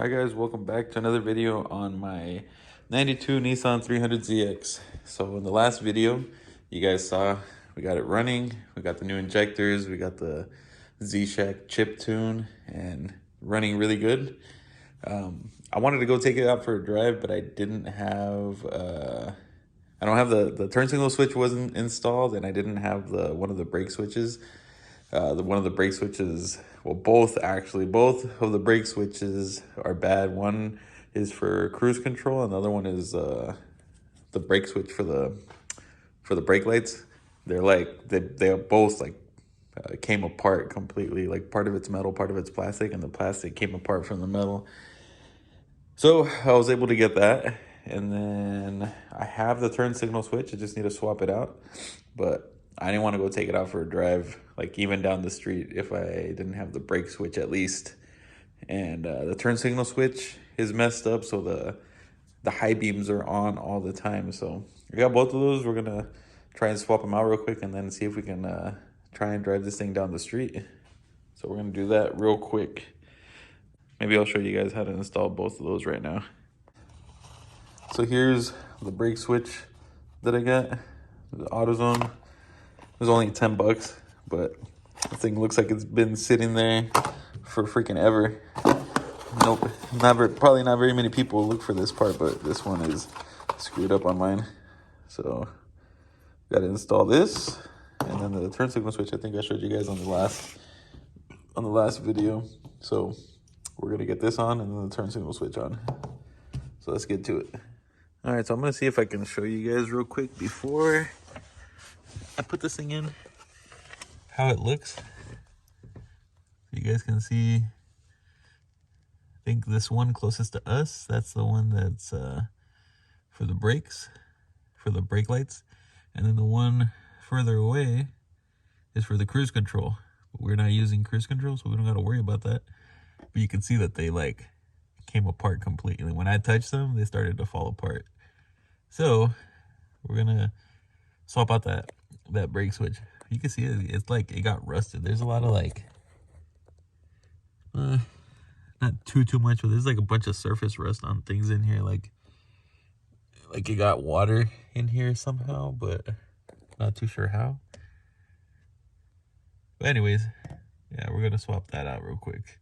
Hi guys, welcome back to another video on my 92 Nissan 300ZX. So in the last video, you guys saw we got it running, we got the new injectors, we got the Z-Shack chip tune, and running really good. I wanted to go take it out for a drive, but I didn't have, I don't have the turn signal switch wasn't installed, and I didn't have one of the brake switches. One of the brake switches, well, both of the brake switches are bad. One is for cruise control, and the other one is the brake switch for the brake lights. They're like they both like came apart completely. Like part of it's metal, part of it's plastic, and the plastic came apart from the metal. So I was able to get that, and then I have the turn signal switch. I just need to swap it out, but I didn't want to go take it out for a drive, like even down the street, if I didn't have the brake switch at least. And the turn signal switch is messed up, so the high beams are on all the time. So we got both of those. We're gonna try and swap them out real quick, and then see if we can try and drive this thing down the street. So we're gonna do that real quick. Maybe I'll show you guys how to install both of those right now. So here's the brake switch that I got, the AutoZone. It was only 10 bucks, but the thing looks like it's been sitting there for freaking ever. Nope, probably not very many people look for this part, but this one is screwed up on mine. So got to install this, and then the turn signal switch. I think I showed you guys on the last video. So we're gonna get this on, and then the turn signal switch on. So let's get to it. All right, so I'm gonna see if I can show you guys real quick before I put this thing in how it looks. You guys can see, I think this one closest to us, that's the one that's for the brakes, for the brake lights. And then the one further away is for the cruise control. But we're not using cruise control, so we don't gotta worry about that. But you can see that they like came apart completely. When I touched them, they started to fall apart. So we're gonna swap out that brake switch. You can see it's like it got rusted. There's a lot of like not too much, but there's like a bunch of surface rust on things in here, like it got water in here somehow, but not too sure how. But anyways, yeah, we're gonna swap that out real quick.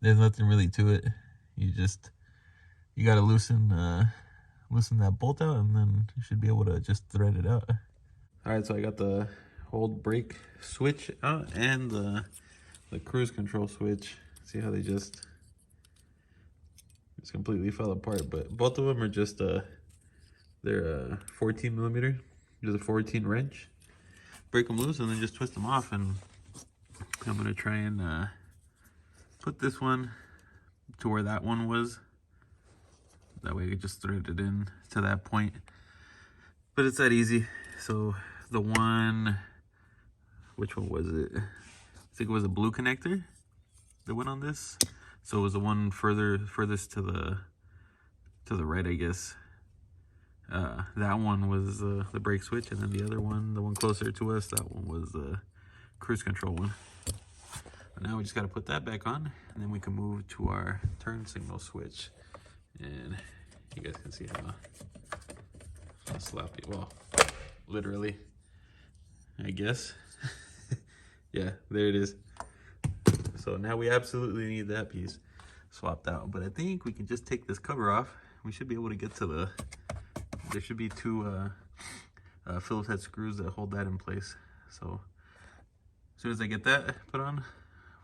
There's nothing really to it. You gotta loosen that bolt out, and then you should be able to just thread it out. All right, so I got the old brake switch out and the cruise control switch. See how they just completely fell apart, but both of them are just they're 14 millimeter. There's a 14 wrench. Break them loose and then just twist them off, and I'm gonna try and put this one to where that one was. That way I could just thread it in to that point. But it's that easy. So the one, which one was it? I think it was a blue connector that went on this. So it was the one furthest to the right, I guess. That one was the brake switch, and then the other one, the one closer to us, that one was the cruise control one. But now we just got to put that back on, and then we can move to our turn signal switch. And you guys can see how sloppy, well, literally, I guess. Yeah, there it is. So now we absolutely need that piece swapped out. But I think we can just take this cover off. We should be able to get to there should be two Phillips head screws that hold that in place. So as soon as I get that put on,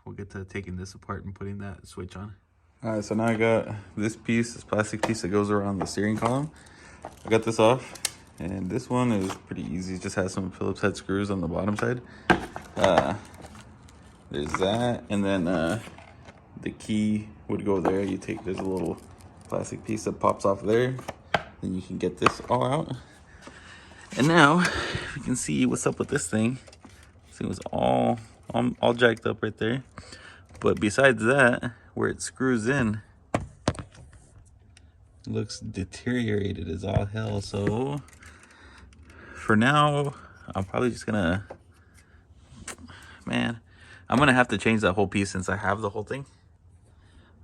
we'll get to taking this apart and putting that switch on. All right, so now I got this plastic piece that goes around the steering column. I got this off, and this one is pretty easy. It just has some Phillips head screws on the bottom side. There's that, and then the key would go there. There's a little plastic piece that pops off there. Then you can get this all out. And now you can see what's up with this thing. This thing was all jacked up right there. But besides that, where it screws in, looks deteriorated as all hell. So for now, I'm probably just gonna, I'm gonna have to change that whole piece since I have the whole thing.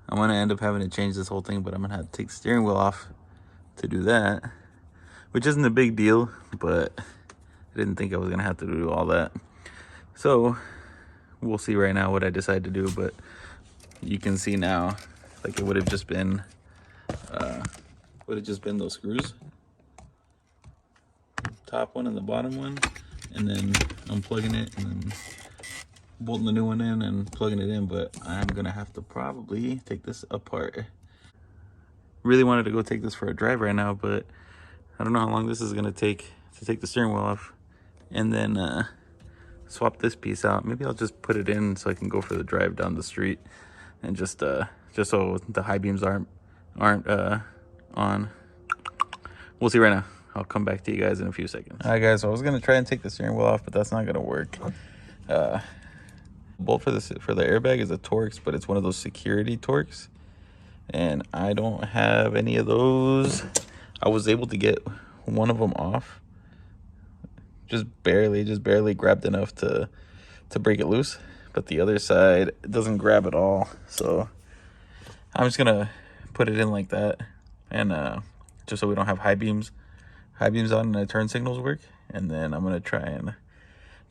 I'm gonna end up having to change this whole thing, but I'm gonna have to take the steering wheel off to do that, which isn't a big deal, but I didn't think I was gonna have to do all that. So we'll see right now what I decide to do, but you can see now, like it would have just been those screws, top one and the bottom one, and then unplugging it and then bolting the new one in and plugging it in. But I'm gonna have to probably take this apart. Really wanted to go take this for a drive right now, but I don't know how long this is gonna take to take the steering wheel off and then swap this piece out. Maybe I'll just put it in so I can go for the drive down the street, and just so the high beams aren't on. We'll see right now. I'll come back to you guys in a few seconds. All right, guys, so I was gonna try and take the steering wheel off, but that's not gonna work. Bolt for the airbag is a Torx, but it's one of those security Torx, and I don't have any of those. I was able to get one of them off, just barely grabbed enough to break it loose, but the other side, it doesn't grab at all. So I'm just gonna put it in like that, and just so we don't have high beams on and the turn signals work. And then I'm gonna try and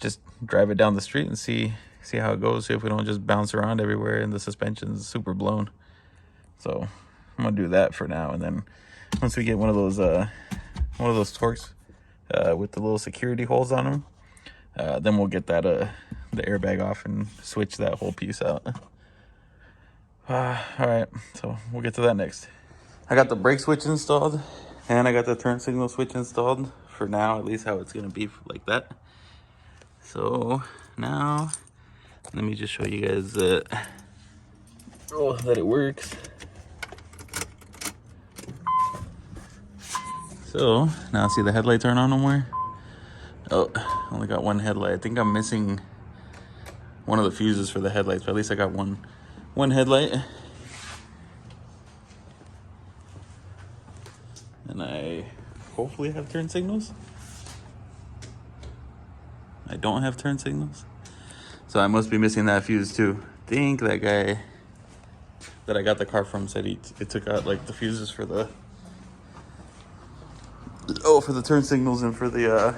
just drive it down the street and see how it goes, see if we don't just bounce around everywhere and the suspension's super blown. So I'm gonna do that for now, and then once we get one of those Torx with the little security holes on them, then we'll get that the airbag off and switch that whole piece out. All right, so we'll get to that next. I got the brake switch installed, and I got the turn signal switch installed for now, at least how it's gonna be like that. So now let me just show you guys that it works. So now see the headlights aren't on no more. Oh, only got one headlight. I think I'm missing one of the fuses for the headlights, but at least I got one headlight. And I hopefully have turn signals. I don't have turn signals, so I must be missing that fuse too. I think that guy that I got the car from said it took out like the fuses for the turn signals and for the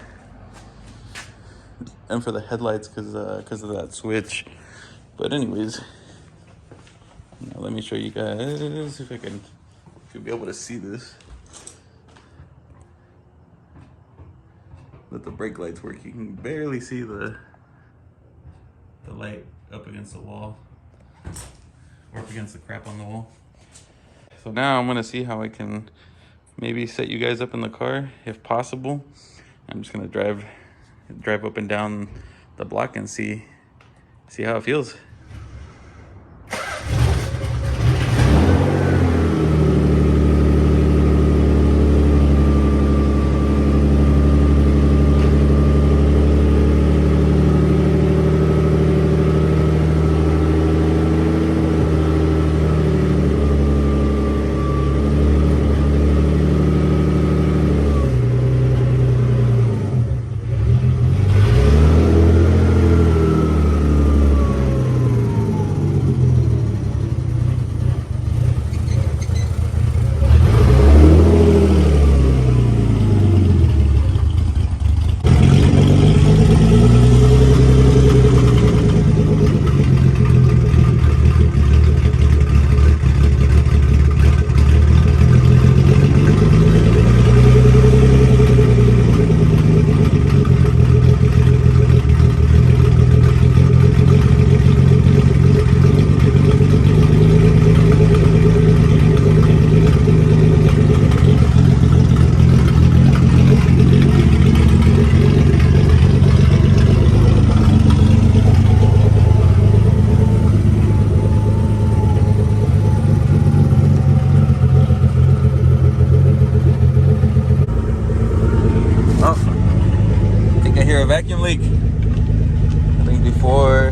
headlights because of that switch. But anyways, now let me show you guys if you'll be able to see this. Let the brake lights work. You can barely see the light up against the wall or up against the crap on the wall. So now I'm gonna see how I can maybe set you guys up in the car if possible. I'm just gonna drive up and down the block and see how it feels. A vacuum leak. I think before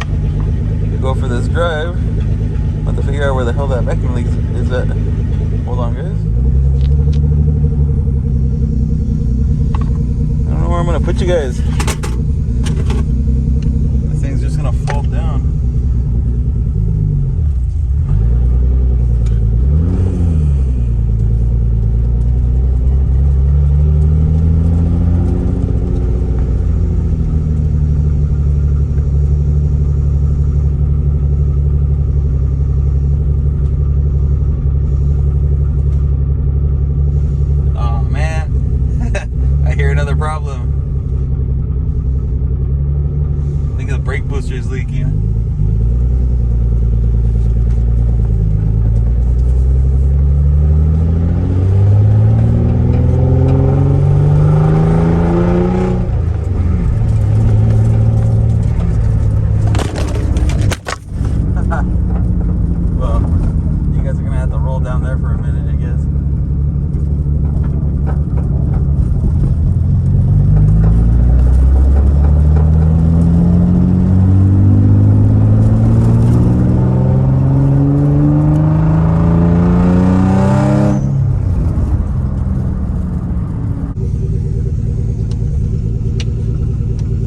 we go for this drive, I have to figure out where the hell that vacuum leak is at. Hold on, guys. I don't know where I'm gonna put you guys. This thing's just gonna fall down. down there for a minute, I guess.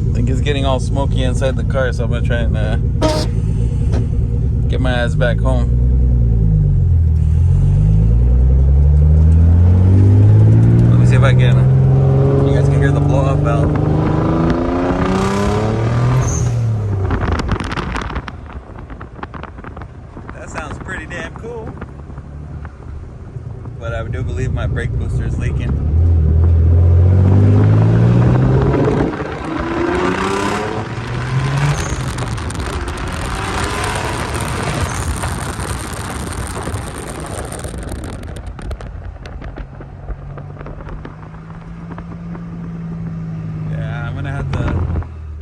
I think it's getting all smoky inside the car, so I'm gonna try and get my ass back home. Let me see if I can. You guys can hear the blow-off valve. That sounds pretty damn cool. But I do believe my brake booster is leaking.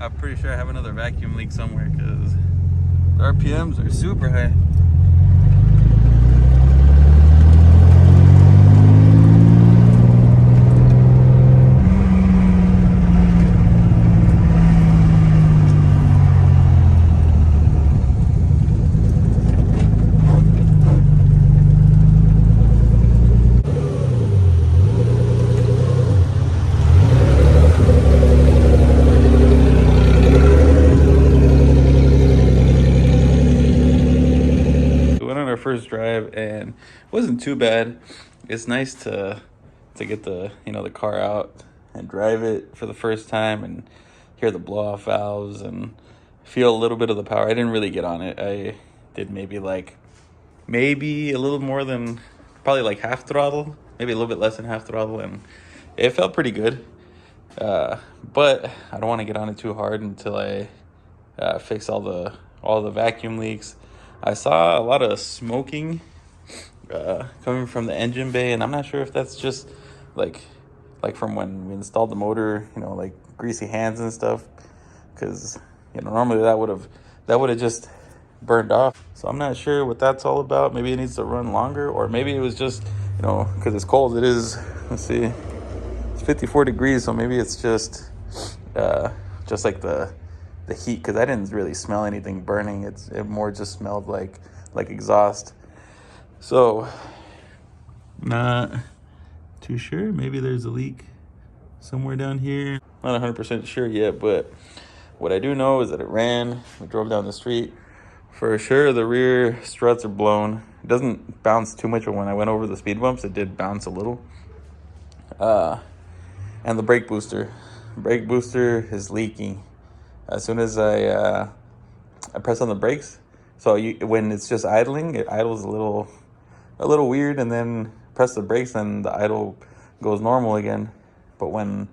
I'm pretty sure I have another vacuum leak somewhere because the RPMs are super high. First drive and it wasn't too bad. It's nice to get the the car out and drive it for the first time and hear the blow off valves and feel a little bit of the power. I didn't really get on it. I did maybe a little more than probably like half throttle, maybe a little bit less than half throttle, and it felt pretty good. But I don't want to get on it too hard until I fix all the vacuum leaks. I saw a lot of smoking coming from the engine bay, and I'm not sure if that's just like from when we installed the motor, like greasy hands and stuff, because normally that would have just burned off. So I'm not sure what that's all about. Maybe it needs to run longer, or maybe it was just because it's cold. It is, let's see, it's 54 degrees, so maybe it's just like the heat, because I didn't really smell anything burning. It more just smelled like exhaust. So not too sure. Maybe there's a leak somewhere down here. Not 100% sure yet, but what I do know is that it ran. We drove down the street. For sure, the rear struts are blown. It doesn't bounce too much, but when I went over the speed bumps, it did bounce a little. And the brake booster is leaking. As soon as I press on the brakes, so when it's just idling, it idles a little weird, and then press the brakes and the idle goes normal again. But when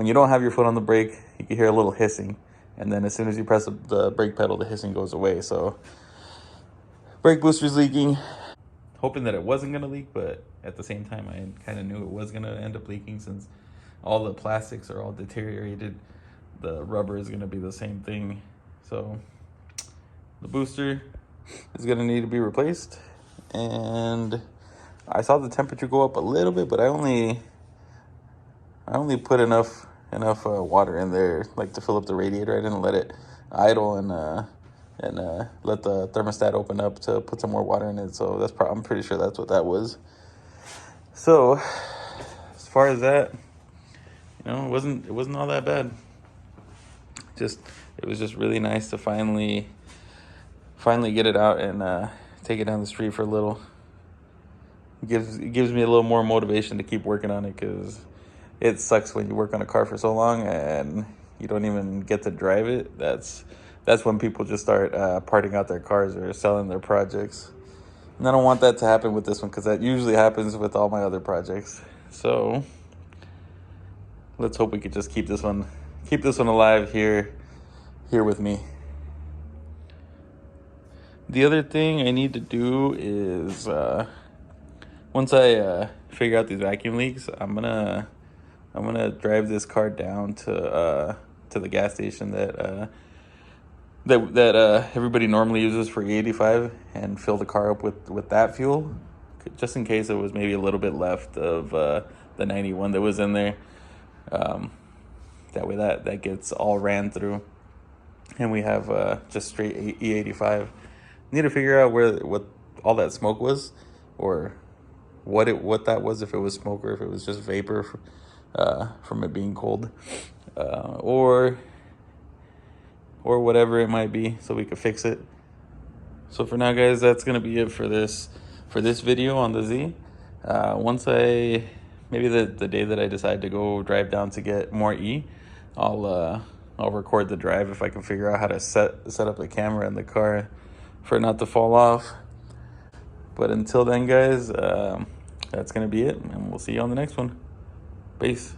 you don't have your foot on the brake, you can hear a little hissing, and then as soon as you press the brake pedal, the hissing goes away. So brake booster's leaking. Hoping that it wasn't gonna leak, but at the same time, I kind of knew it was gonna end up leaking since all the plastics are all deteriorated. The rubber is gonna be the same thing. So the booster is gonna need to be replaced. And I saw the temperature go up a little bit, but I only put enough water in there, like to fill up the radiator. I didn't let it idle and let the thermostat open up to put some more water in it. So I'm pretty sure that's what that was. So as far as that, it wasn't all that bad. It was just really nice to finally get it out and take it down the street for a little. It gives me a little more motivation to keep working on it, because it sucks when you work on a car for so long and you don't even get to drive it. That's when people just start parting out their cars or selling their projects. And I don't want that to happen with this one, because that usually happens with all my other projects. So let's hope we could just keep this one alive here with me. The other thing I need to do is once I figure out these vacuum leaks, I'm gonna drive this car down to the gas station that everybody normally uses for E85 and fill the car up with that fuel, just in case it was maybe a little bit left of the 91 that was in there. That way that gets all ran through, and we have just straight E85. Need to figure out what all that smoke was, or what that was, if it was smoke or if it was just vapor from it being cold, or whatever it might be, so we could fix it. So for now, guys, that's gonna be it for this video on the Z. Once maybe the day that I decide to go drive down to get more E, I'll record the drive if I can figure out how to set up the camera in the car for it not to fall off. But until then, guys, that's gonna be it, and we'll see you on the next one. Peace.